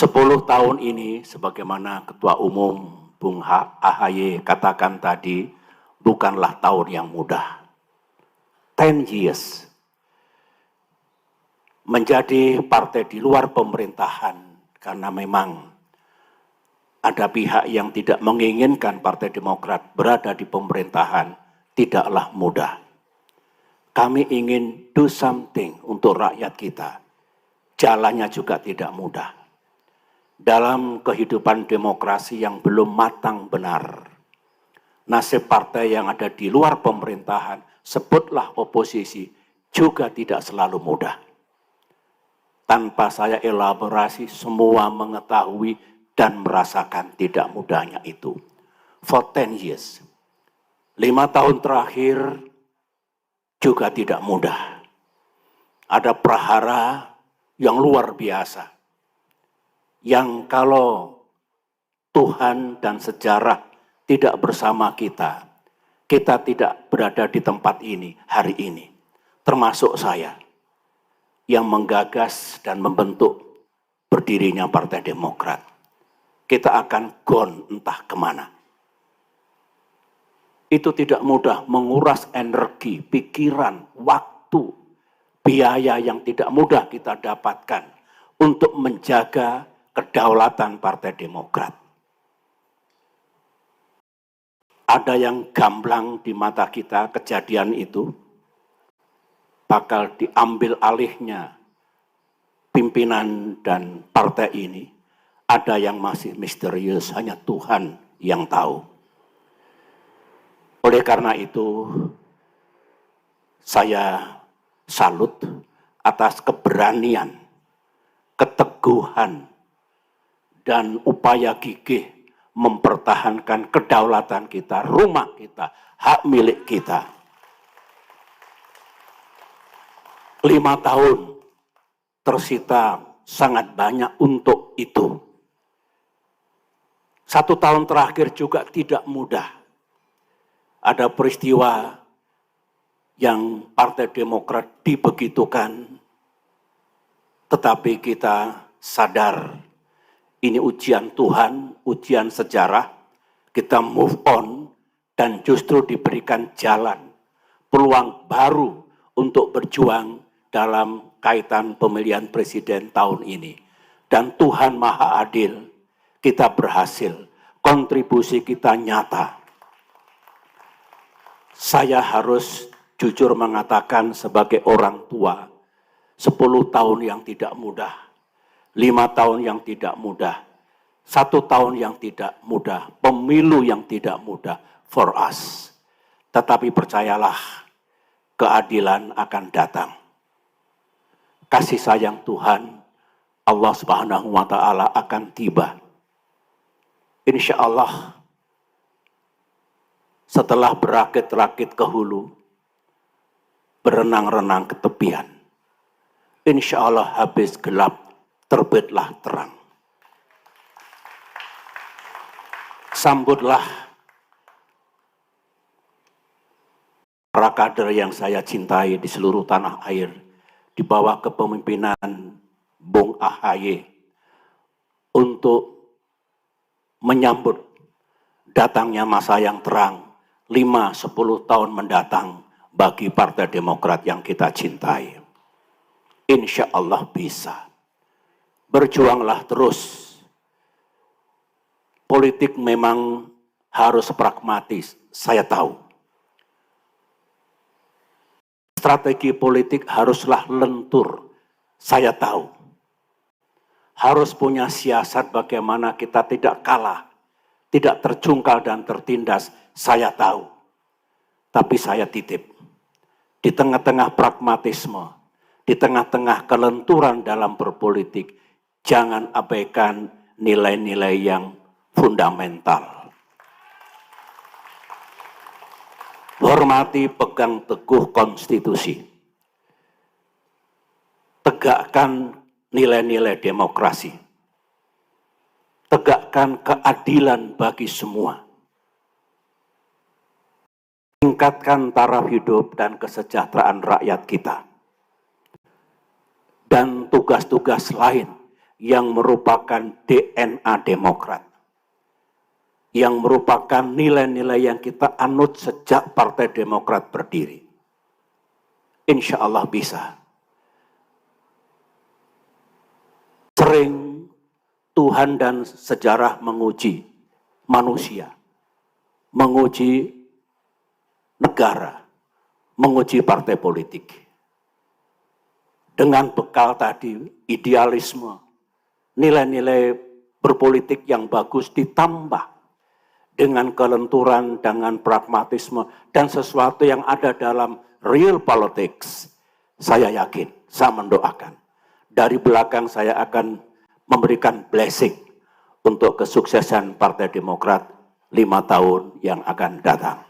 10 tahun ini, sebagaimana Ketua Umum Bung AHY katakan tadi, bukanlah tahun yang mudah. 10 years. Menjadi partai di luar pemerintahan, karena memang ada pihak yang tidak menginginkan Partai Demokrat berada di pemerintahan, tidaklah mudah. Kami ingin do something untuk rakyat kita. Jalannya juga tidak mudah. Dalam kehidupan demokrasi yang belum matang benar, nasib partai yang ada di luar pemerintahan, sebutlah oposisi, juga tidak selalu mudah. Tanpa saya elaborasi, semua mengetahui dan merasakan tidak mudahnya itu. For 10 years, 5 tahun terakhir juga tidak mudah. Ada prahara yang luar biasa, yang kalau Tuhan dan sejarah tidak bersama kita, kita tidak berada di tempat ini hari ini. Termasuk saya yang menggagas dan membentuk berdirinya Partai Demokrat. Kita akan gone entah kemana. Itu tidak mudah, menguras energi, pikiran, waktu, biaya yang tidak mudah kita dapatkan untuk menjaga kedaulatan Partai Demokrat. Ada yang gamblang di mata kita kejadian itu, bakal diambil alihnya pimpinan dan partai ini. Ada yang masih misterius, hanya Tuhan yang tahu. Oleh karena itu, saya salut atas keberanian, keteguhan, dan upaya gigih mempertahankan kedaulatan kita, rumah kita, hak milik kita. 5 tahun tersita sangat banyak untuk itu. 1 tahun terakhir juga tidak mudah. Ada peristiwa yang Partai Demokrat dibegitukan, tetapi kita sadar ini ujian Tuhan, ujian sejarah, kita move on dan justru diberikan jalan, peluang baru untuk berjuang dalam kaitan pemilihan presiden tahun ini. Dan Tuhan Maha Adil, kita berhasil, kontribusi kita nyata. Saya harus jujur mengatakan sebagai orang tua, 10 tahun yang tidak mudah, 5 tahun yang tidak mudah, 1 tahun yang tidak mudah, pemilu yang tidak mudah for us. Tetapi percayalah, keadilan akan datang. Kasih sayang Tuhan, Allah Subhanahu wa Ta'ala akan tiba. Insya Allah, setelah berakit-rakit ke hulu, berenang-renang ke tepian, insya Allah habis gelap, terbitlah terang. Sambutlah para kader yang saya cintai di seluruh tanah air, di bawah kepemimpinan Bung AHY, untuk menyambut datangnya masa yang terang, 5-10 tahun mendatang bagi Partai Demokrat yang kita cintai. Insya Allah bisa. Berjuanglah terus. Politik memang harus pragmatis, saya tahu. Strategi politik haruslah lentur, saya tahu. Harus punya siasat bagaimana kita tidak kalah, tidak terjungkal dan tertindas, saya tahu. Tapi saya titip, di tengah-tengah pragmatisme, di tengah-tengah kelenturan dalam berpolitik, jangan abaikan nilai-nilai yang fundamental. Hormati, pegang teguh konstitusi. Tegakkan nilai-nilai demokrasi. Tegakkan keadilan bagi semua. Tingkatkan taraf hidup dan kesejahteraan rakyat kita. Dan tugas-tugas lain yang merupakan DNA Demokrat, yang merupakan nilai-nilai yang kita anut sejak Partai Demokrat berdiri. Insya Allah bisa. Sering Tuhan dan sejarah menguji manusia, menguji negara, menguji partai politik. Dengan bekal tadi, idealisme, nilai-nilai berpolitik yang bagus ditambah dengan kelenturan, dengan pragmatisme, dan sesuatu yang ada dalam real politics. Saya yakin, saya mendoakan. Dari belakang saya akan memberikan blessing untuk kesuksesan Partai Demokrat 5 tahun yang akan datang.